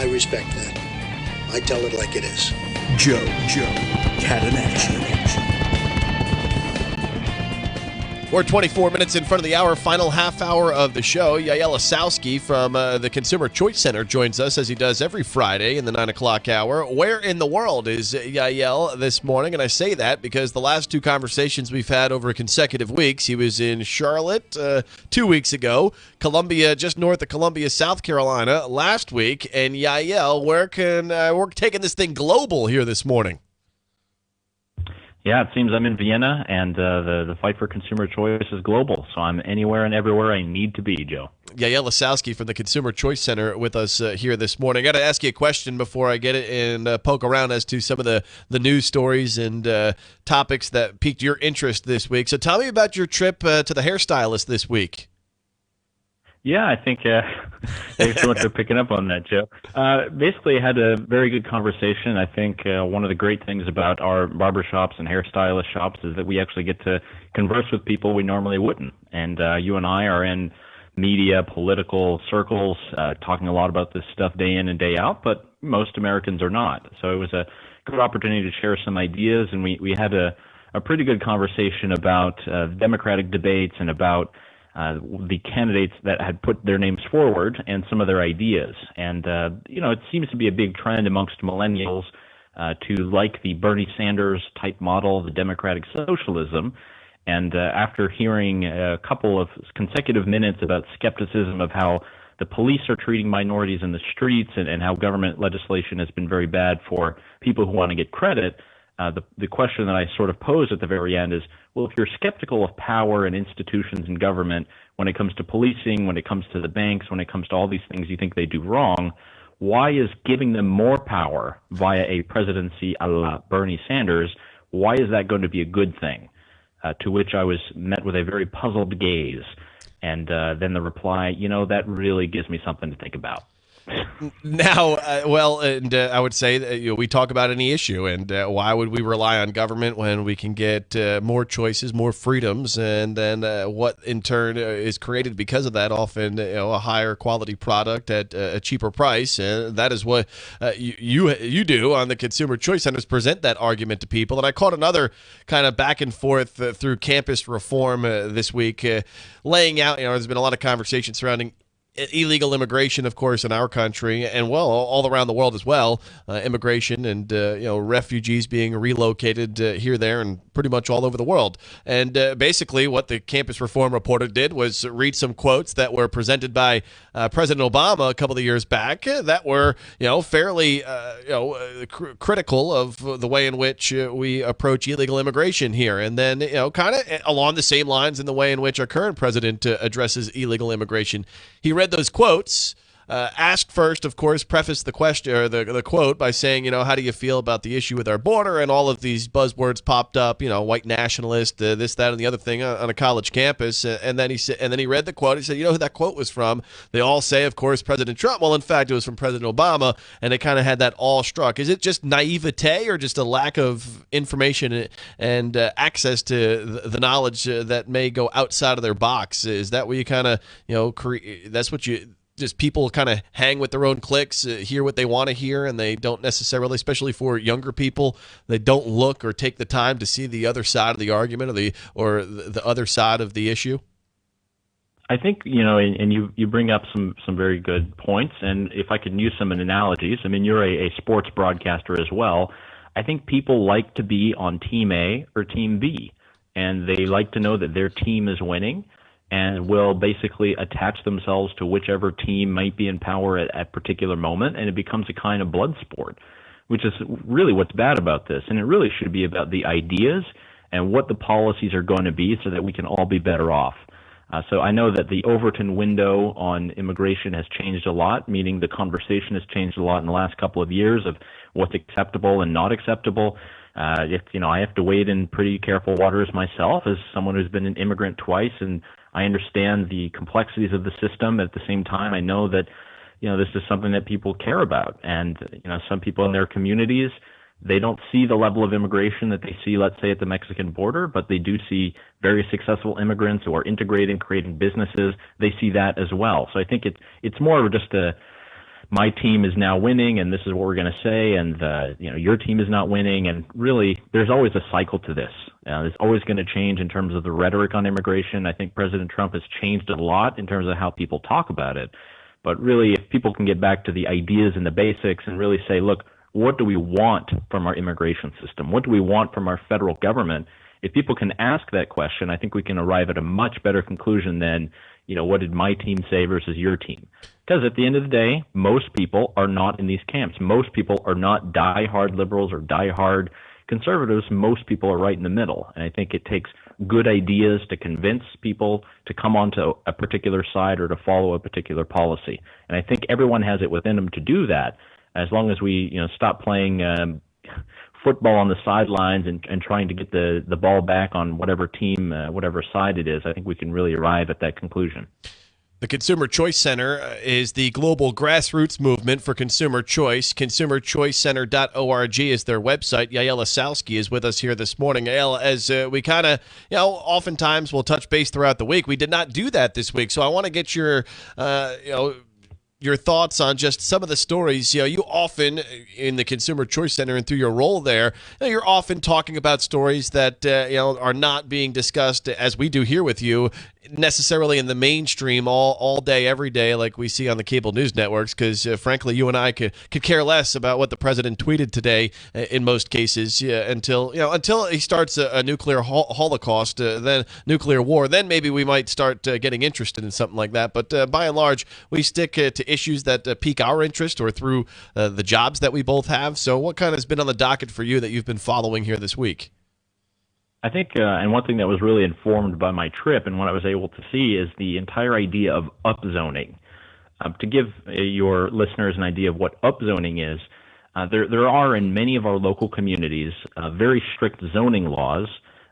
I respect that. I tell it like it is. Joe, Cat in Action. We're 24 minutes in front of the hour, final half hour of the show. Yaël Ossowski from the Consumer Choice Center joins us as he does every Friday in the 9 o'clock hour. Where in the world is Yaël this morning? And I say that because the last two conversations we've had over consecutive weeks, he was in Charlotte 2 weeks ago, Columbia, just north of Columbia, South Carolina last week. And Yaël, we're taking this thing global here this morning. Yeah, it seems I'm in Vienna, and the fight for consumer choice is global, so I'm anywhere and everywhere I need to be, Joe. Yaël Ossowski from the Consumer Choice Center with us here this morning. I got to ask you a question before I get it and poke around as to some of the news stories and topics that piqued your interest this week. So tell me about your trip to the hairstylist this week. Yeah, I think thanks so much for picking up on that, Joe. Basically, I had a very good conversation. I think one of the great things about our barbershops and hairstylist shops is that we actually get to converse with people we normally wouldn't. And you and I are in media, political circles, talking a lot about this stuff day in and day out, but most Americans are not. So it was a good opportunity to share some ideas, and we had a pretty good conversation about Democratic debates and about the candidates that had put their names forward and some of their ideas. And, it seems to be a big trend amongst millennials to like the Bernie Sanders type model, the democratic socialism. And after hearing a couple of consecutive minutes about skepticism of how the police are treating minorities in the streets and how government legislation has been very bad for people who want to get credit, the question that I sort of posed at the very end is, well, if you're skeptical of power and institutions and government when it comes to policing, when it comes to the banks, when it comes to all these things you think they do wrong, why is giving them more power via a presidency a la Bernie Sanders, why is that going to be a good thing? To which I was met with a very puzzled gaze. And then the reply, that really gives me something to think about. Now, I would say that we talk about any issue, and why would we rely on government when we can get more choices, more freedoms, and then what in turn is created because of that, often a higher quality product at a cheaper price, and that is what you do on the Consumer Choice Centers, present that argument to people. And I caught another kind of back and forth through campus reform this week, laying out. There's been a lot of conversation surrounding illegal immigration, of course, in our country, and all around the world as well. Immigration and refugees being relocated here, there, and pretty much all over the world. And basically, what the Campus Reform Reporter did was read some quotes that were presented by President Obama a couple of years back that were, fairly, critical of the way in which we approach illegal immigration here, and then kind of along the same lines in the way in which our current president addresses illegal immigration. He read those quotes, asked first, of course, prefaced the question or the quote by saying, how do you feel about the issue with our border? And all of these buzzwords popped up, white nationalist, this, that, and the other thing on a college campus. And then he read the quote. He said, who that quote was from? They all say, of course, President Trump. Well, in fact, it was from President Obama, and it kind of had that all struck. Is it just naivete or just a lack of information and access to the knowledge that may go outside of their box? Is that what you kind of, that's what you... Just people kind of hang with their own cliques, hear what they want to hear, and they don't necessarily, especially for younger people, they don't look or take the time to see the other side of the argument or the other side of the issue? I think, and you bring up some very good points, and if I could use some analogies, you're a sports broadcaster as well. I think people like to be on Team A or Team B, and they like to know that their team is winning, and will basically attach themselves to whichever team might be in power at a particular moment, and it becomes a kind of blood sport, which is really what's bad about this. And it really should be about the ideas and what the policies are going to be so that we can all be better off. So I know that the Overton window on immigration has changed a lot, meaning the conversation has changed a lot in the last couple of years of what's acceptable and not acceptable. I have to wade in pretty careful waters myself as someone who's been an immigrant twice, and I understand the complexities of the system. At the same time, I know that, this is something that people care about. And, some people in their communities, they don't see the level of immigration that they see, let's say, at the Mexican border, but they do see very successful immigrants who are integrating, creating businesses. They see that as well. So I think it's more of just my team is now winning and this is what we're going to say, and your team is not winning. And really, there's always a cycle to this. It's always going to change in terms of the rhetoric on immigration. I think President Trump has changed a lot in terms of how people talk about it. But really, if people can get back to the ideas and the basics and really say, look, what do we want from our immigration system? What do we want from our federal government? If people can ask that question, I think we can arrive at a much better conclusion than, what did my team say versus your team? Because at the end of the day, most people are not in these camps. Most people are not diehard liberals or diehard conservatives. Most people are right in the middle. And I think it takes good ideas to convince people to come onto a particular side or to follow a particular policy. And I think everyone has it within them to do that, as long as we stop playing football on the sidelines and trying to get the ball back on whatever team, whatever side it is. I think we can really arrive at that conclusion. The Consumer Choice Center is the global grassroots movement for consumer choice. ConsumerChoiceCenter.org is their website. Yaël Ossowski is with us here this morning. Yaël, as we kind of, oftentimes we'll touch base throughout the week. We did not do that this week, so I want to get your thoughts on just some of the stories. You often, in the Consumer Choice Center and through your role there, you're often talking about stories that are not being discussed, as we do here with you, necessarily in the mainstream all day, every day, like we see on the cable news networks, because frankly, you and I could care less about what the president tweeted today in most cases until he starts a nuclear holocaust, then nuclear war. Then maybe we might start getting interested in something like that. But by and large, we stick to issues that pique our interest or through the jobs that we both have. So what kind of has been on the docket for you that you've been following here this week? I think, and one thing that was really informed by my trip and what I was able to see is the entire idea of upzoning. To give your listeners an idea of what upzoning is, there are in many of our local communities very strict zoning laws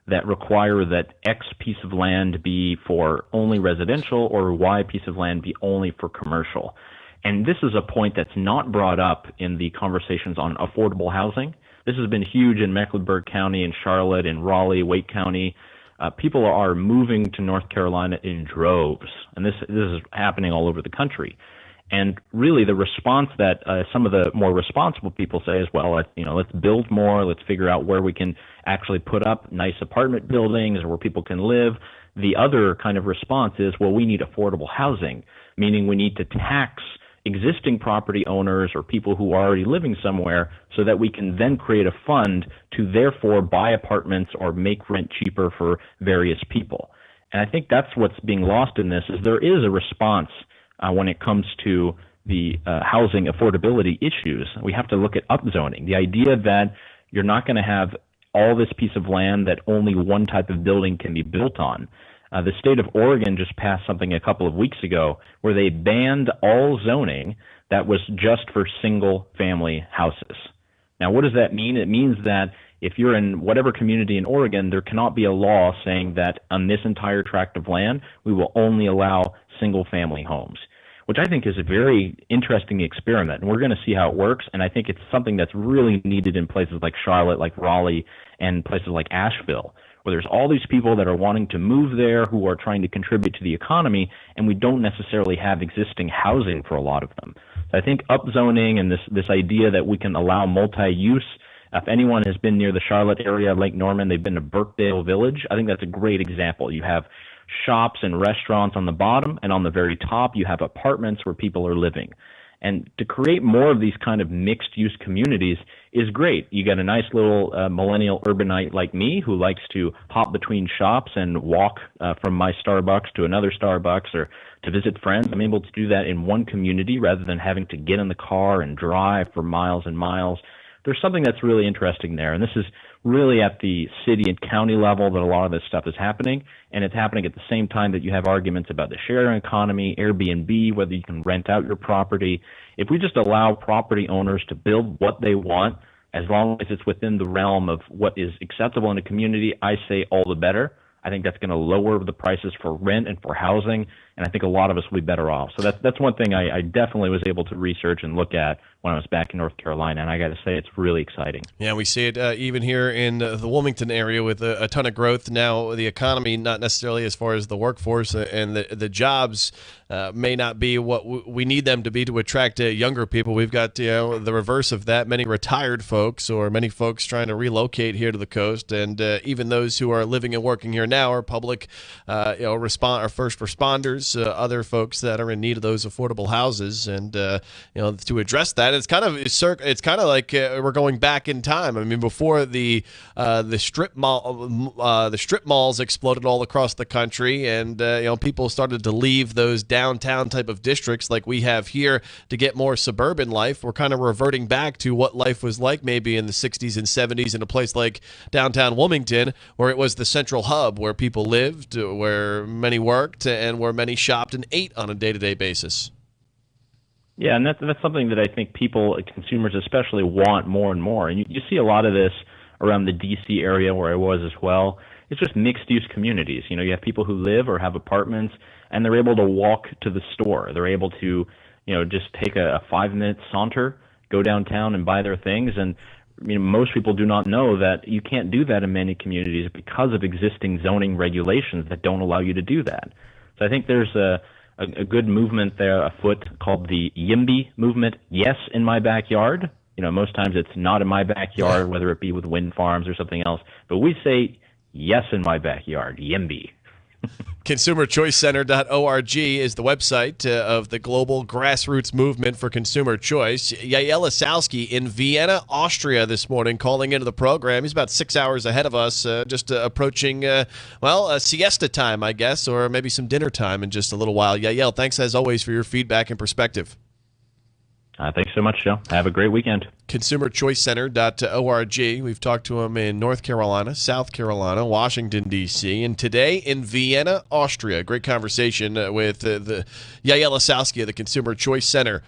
that require that X piece of land be for only residential or Y piece of land be only for commercial. And this is a point that's not brought up in the conversations on affordable housing. This has been huge in Mecklenburg County, in Charlotte, in Raleigh, Wake County. People are moving to North Carolina in droves, and this is happening all over the country. And really, the response that some of the more responsible people say is, well, let's build more, let's figure out where we can actually put up nice apartment buildings or where people can live. The other kind of response is, well, we need affordable housing, meaning we need to tax existing property owners or people who are already living somewhere so that we can then create a fund to therefore buy apartments or make rent cheaper for various people. And I think that's what's being lost in this, is there is a response when it comes to the housing affordability issues. We have to look at upzoning, the idea that you're not going to have all this piece of land that only one type of building can be built on. The state of Oregon just passed something a couple of weeks ago where they banned all zoning that was just for single-family houses. Now, what does that mean? It means that if you're in whatever community in Oregon, there cannot be a law saying that on this entire tract of land, we will only allow single-family homes, which I think is a very interesting experiment. And we're going to see how it works. And I think it's something that's really needed in places like Charlotte, like Raleigh, and places like Asheville, where there's all these people that are wanting to move there who are trying to contribute to the economy, and we don't necessarily have existing housing for a lot of them. So I think upzoning and this idea that we can allow multi-use, if anyone has been near the Charlotte area, Lake Norman, they've been to Birkdale Village, I think that's a great example. You have shops and restaurants on the bottom, and on the very top you have apartments where people are living. And to create more of these kind of mixed-use communities is great. You get a nice little millennial urbanite like me who likes to hop between shops and walk from my Starbucks to another Starbucks or to visit friends. I'm able to do that in one community rather than having to get in the car and drive for miles and miles. There's something that's really interesting there, and this is really at the city and county level that a lot of this stuff is happening, and it's happening at the same time that you have arguments about the sharing economy, Airbnb, whether you can rent out your property. If we just allow property owners to build what they want, as long as it's within the realm of what is acceptable in a community, I say all the better. I think that's going to lower the prices for rent and for housing, and I think a lot of us will be better off. So that's one thing I definitely was able to research and look at when I was back in North Carolina, and I got to say it's really exciting. Yeah, we see it even here in the Wilmington area with a ton of growth. Now, the economy, not necessarily as far as the workforce and the jobs, may not be what we need them to be to attract younger people. We've got the reverse of that, many retired folks or many folks trying to relocate here to the coast, and even those who are living and working here now are public or first responders, other folks that are in need of those affordable houses, and to address that, it's kind of like we're going back in time. I mean, before the strip malls exploded all across the country, and people started to leave those downtown type of districts like we have here to get more suburban life. We're kind of reverting back to what life was like maybe in the 60s and 70s in a place like downtown Wilmington, where it was the central hub where people lived, where many worked, and where many shopped and ate on a day-to-day basis. Yeah, and that's something that I think people, consumers especially, want more and more. And you see a lot of this around the D.C. area where I was as well. It's just mixed-use communities. You have people who live or have apartments, and they're able to walk to the store. They're able to, just take a 5-minute saunter, go downtown and buy their things. And most people do not know that you can't do that in many communities because of existing zoning regulations that don't allow you to do that. So I think there's a good movement there afoot called the YIMBY movement. Yes, in my backyard. Most times it's not in my backyard, whether it be with wind farms or something else. But we say yes in my backyard, YIMBY. ConsumerChoiceCenter.org is the website of the global grassroots movement for consumer choice. Yaël Ossowski in Vienna, Austria this morning, calling into the program. He's about 6 hours ahead of us, just approaching, siesta time, I guess, or maybe some dinner time in just a little while. Yaël, thanks as always for your feedback and perspective. Thanks so much, Joe. Have a great weekend. ConsumerChoiceCenter.org. We've talked to him in North Carolina, South Carolina, Washington, D.C., and today in Vienna, Austria. Great conversation with the Yaël Ossowski of the Consumer Choice Center.